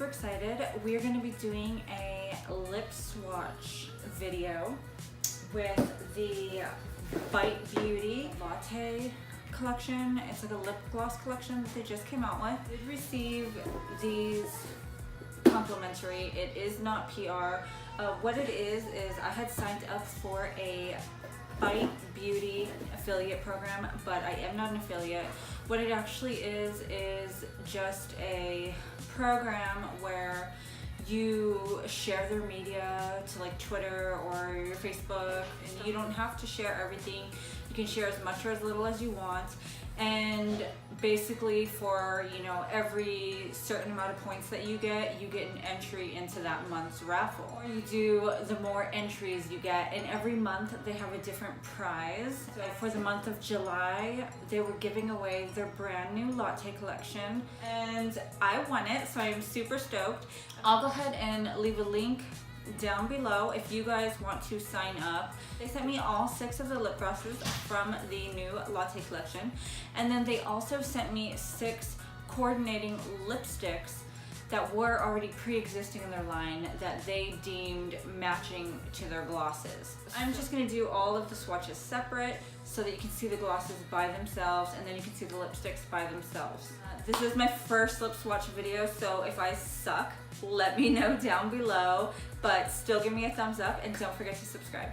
super excited. We're going to be doing a lip swatch video with the Bite Beauty Latte collection. It's like a lip gloss collection that they just came out with. I did receive these complimentary. It is not PR. What it is I had signed up for a Bite Beauty affiliate program, but I am not an affiliate. What it actually is just a program where you share their media to like Twitter or your Facebook, and you don't have to share everything. You can share as much or as little as you want, and basically for, you know, every certain amount of points that you get an entry into that month's raffle. Or you do, the more entries you get, and every month they have a different prize. So for the month of July, they were giving away their brand new latte collection, and I won it, so I am super stoked. I'll go ahead and leave a link down below if you guys want to sign up. They sent me all 6 of the lip glosses from the new latte collection, and then they also sent me 6 coordinating lipsticks that were already pre-existing in their line that they deemed matching to their glosses. I'm just going to do all of the swatches separate so that you can see the glosses by themselves, and then you can see the lipsticks by themselves. This is my first lip swatch video, so if I suck, let me know down below, but still give me a thumbs up and don't forget to subscribe.